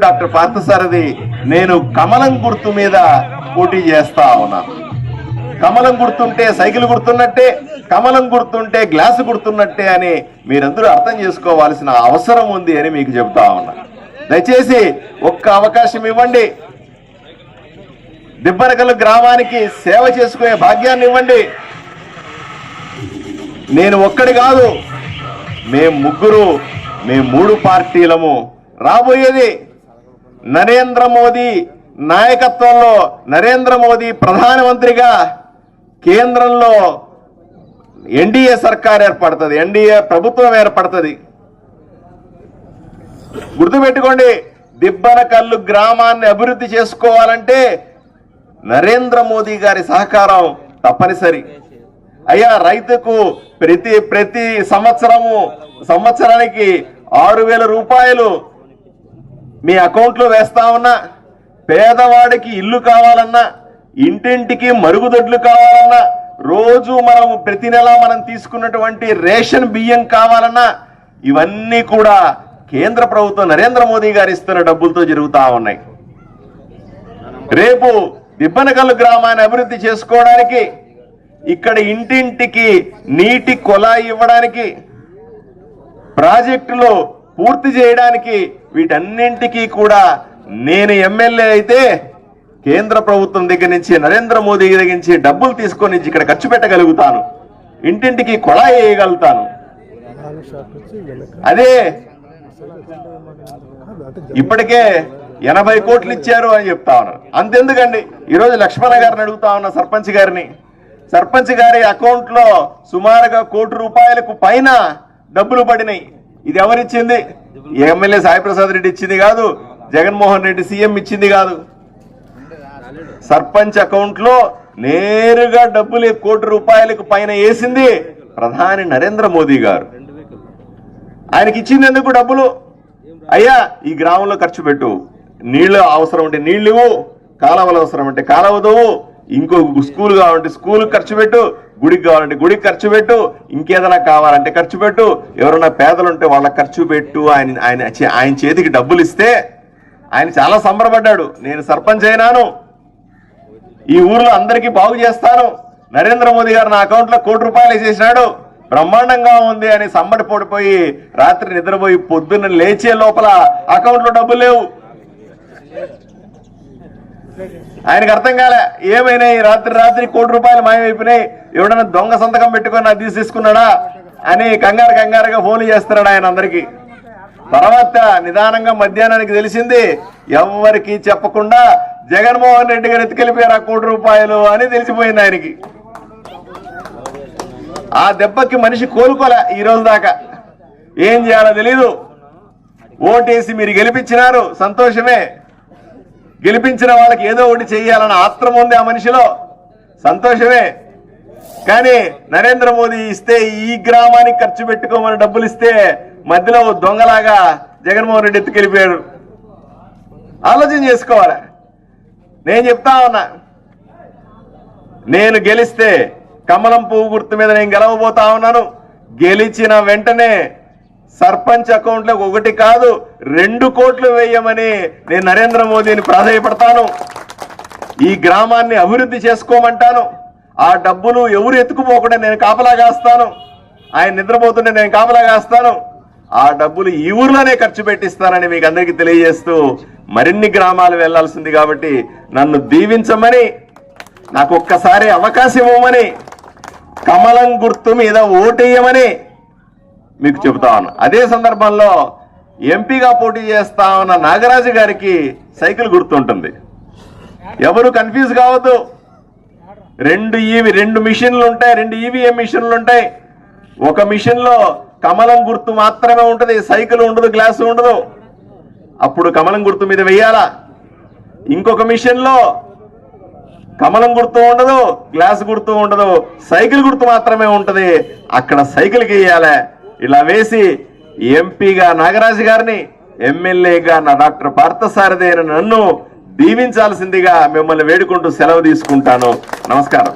Doctor Parthasarathi నేను కమలం గుర్తు మీద పోటీ చేస్తా ఉన్నాను. కమలం గుర్తుంటే సైకిల్ గుర్తున్నట్టే, కమలం గుర్తుంటే గ్లాసు గుర్తున్నట్టే అని మీరందరూ అర్థం చేసుకోవాల్సిన అవసరం ఉంది అని మీకు చెబుతా ఉన్నా. దయచేసి ఒక్క అవకాశం ఇవ్వండి. దిబ్బనకల్లు గ్రామానికి సేవ చేసుకునే భాగ్యాన్ని ఇవ్వండి. నేను ఒక్కడి కాదు, మేము మూడు పార్టీలము. రాబోయేది నరేంద్ర మోదీ నాయకత్వంలో, నరేంద్ర మోదీ ప్రధానమంత్రిగా కేంద్రంలో ఎన్డీఏ సర్కార్ ఏర్పడుతుంది, ఎన్డీఏ ప్రభుత్వం ఏర్పడుతుంది. గుర్తుపెట్టుకోండి, దిబ్బనకల్లు గ్రామాన్ని అభివృద్ధి చేసుకోవాలంటే నరేంద్ర మోదీ గారి సహకారం తప్పనిసరి. అయ్యా, రైతుకు ప్రతి సంవత్సరానికి 6,000 రూపాయలు మీ అకౌంట్లో వేస్తా ఉన్నా, పేదవాడికి ఇల్లు కావాలన్నా, ఇంటింటికి మరుగుదొడ్లు కావాలన్నా, రోజు ప్రతి నెల మనం తీసుకున్నటువంటి రేషన్ బియ్యం కావాలన్నా, ఇవన్నీ కూడా కేంద్ర ప్రభుత్వం నరేంద్ర మోదీ గారు ఇస్తున్న డబ్బులతో జరుగుతూ ఉన్నాయి. రేపు దిబ్బనకల్లు గ్రామాన్ని అభివృద్ధి చేసుకోవడానికి, ఇక్కడ ఇంటింటికి నీటి కొలాయి ఇవ్వడానికి, ప్రాజెక్టులు పూర్తి చేయడానికి, వీటన్నింటికీ కూడా నేను ఎమ్మెల్యే అయితే కేంద్ర ప్రభుత్వం దగ్గర నుంచి, నరేంద్ర మోదీ దగ్గర నుంచి డబ్బులు తీసుకొని ఇక్కడ ఖర్చు పెట్టగలుగుతాను, ఇంటింటికి కొళాయి వేయగలుగుతాను. అదే ఇప్పటికే 80 కోట్లు ఇచ్చారు అని చెప్తా ఉన్నారు. అంతెందుకండి, ఈరోజు లక్ష్మణ గారిని అడుగుతా ఉన్నా, సర్పంచ్ గారి అకౌంట్ లో సుమారుగా 1 కోటి రూపాయలకు పైన డబ్బులు పడినాయి. ఇది ఎవరిచ్చింది? ఎమ్మెల్యే సాయిప్రసాద్ రెడ్డి ఇచ్చింది కాదు, జగన్మోహన్ రెడ్డి సీఎం ఇచ్చింది కాదు. సర్పంచ్ అకౌంట్ లో నేరుగా డబ్బులు 1 కోటి రూపాయలకు పైన వేసింది ప్రధాని నరేంద్ర మోదీ గారు. ఆయనకి ఇచ్చింది ఎందుకు డబ్బులు? అయ్యా, ఈ గ్రామంలో ఖర్చు పెట్టు, నీళ్లు అవసరం అంటే నీళ్లు ఇవ్వు, కాలువలు అవసరం అంటే కాలువదవు, ఇంకో స్కూల్ కావాలంటే స్కూల్ ఖర్చు పెట్టు, గుడికి కావాలంటే గుడికి ఖర్చు పెట్టు, ఇంకేదైనా కావాలంటే ఖర్చు పెట్టు, ఎవరైనా పేదలుంటే వాళ్ళకి ఖర్చు పెట్టు. ఆయన చేతికి డబ్బులు ఇస్తే ఆయన చాలా సంబరపడ్డాడు. నేను సర్పంచ్ అయినాను, ఈ ఊర్లో అందరికీ బాగు చేస్తాను, నరేంద్ర మోదీ గారు నా అకౌంట్లో 1 కోటి రూపాయలు వేసేసినాడు, బ్రహ్మాండంగా ఉంది అని సంబడి పడిపోయి రాత్రి నిద్రపోయి పొద్దున్న లేచే లోపల అకౌంట్లో డబ్బులు లేవు. ఆయనకు అర్థం కాలే, ఏమైనాయి, రాత్రి 1 కోటి రూపాయలు మాయమైపోయినాయి, ఎవడన్నా దొంగ సంతకం పెట్టుకొని అది తీసేసుకున్నాడా అని కంగారుగా ఫోన్లు చేస్తున్నాడు ఆయన అందరికీ. తర్వాత నిదానంగా మధ్యాహ్నానికి తెలిసింది, ఎవరికి చెప్పకుండా జగన్మోహన్ రెడ్డి గారు ఎత్తుకెళ్ళిపోయారు 1 కోటి రూపాయలు అని తెలిసిపోయింది ఆయనకి. ఆ దెబ్బకి మనిషి కోలుకోలే ఈ రోజు దాకా. ఏం చేయాలో తెలీదు. ఓటేసి మీరు గెలిపించినారు, సంతోషమే. గెలిపించిన వాళ్ళకి ఏదో ఒకటి చెయ్యాలన్న ఆత్రం ఉంది ఆ మనిషిలో, సంతోషమే. కానీ నరేంద్ర మోదీ ఇస్తే, ఈ గ్రామానికి ఖర్చు పెట్టుకోమని డబ్బులు ఇస్తే మధ్యలో దొంగలాగా జగన్మోహన్ రెడ్డి ఎత్తుకెళ్ళిపోయాడు. ఆలోచన చేసుకోవాలి. నేను చెప్తా ఉన్నా, నేను గెలిస్తే కమలం పువ్వు గుర్తు మీద నేను గెలవబోతా ఉన్నాను. గెలిచిన వెంటనే సర్పంచ్ అకౌంట్లో 1 కాదు 2 కోట్లు వేయమని నేను నరేంద్ర మోదీని ప్రాధాయపడతాను. ఈ గ్రామాన్ని అభివృద్ధి చేసుకోమంటాను. ఆ డబ్బులు ఎవరు ఎత్తుకుపోకుండా నేను కాపలా కాస్తాను. ఆయన నిద్రపోతుంటే నేను కాపలా కాస్తాను. ఆ డబ్బులు ఈ ఊర్లోనే ఖర్చు పెట్టిస్తానని మీకు అందరికీ తెలియజేస్తూ, మరిన్ని గ్రామాలు వెళ్లాల్సింది కాబట్టి నన్ను దీవించమని, నాకు ఒక్కసారి అవకాశం ఇవ్వమని, కమలం గుర్తు మీద ఓటేయమని మీకు చెబుతా ఉన్నా. అదే సందర్భంలో ఎంపీగా పోటీ చేస్తా ఉన్న నాగరాజు గారికి సైకిల్ గుర్తుంటుంది. ఎవరు కన్ఫ్యూజ్ కావద్దు. 2 మిషన్లు ఉంటాయి, 2 ఈవీఎం మిషన్లు ఉంటాయి. ఒక మిషన్ లో కమలం గుర్తు మాత్రమే ఉంటుంది, సైకిల్ ఉండదు, గ్లాసు ఉండదు. అప్పుడు కమలం గుర్తు మీద వెయ్యాలా. ఇంకొక మిషన్ లో కమలం గుర్తు ఉండదు, గ్లాస్ గుర్తు ఉండదు, సైకిల్ గుర్తు మాత్రమే ఉంటది. అక్కడ సైకిల్కి వేయాలి. ఇలా వేసి ఎంపీగా నాగరాజు గారిని, ఎమ్మెల్యేగా డాక్టర్ పార్థసారథి అయిన నన్ను దీవించాల్సిందిగా మిమ్మల్ని వేడుకుంటూ సెలవు తీసుకుంటాను. నమస్కారం.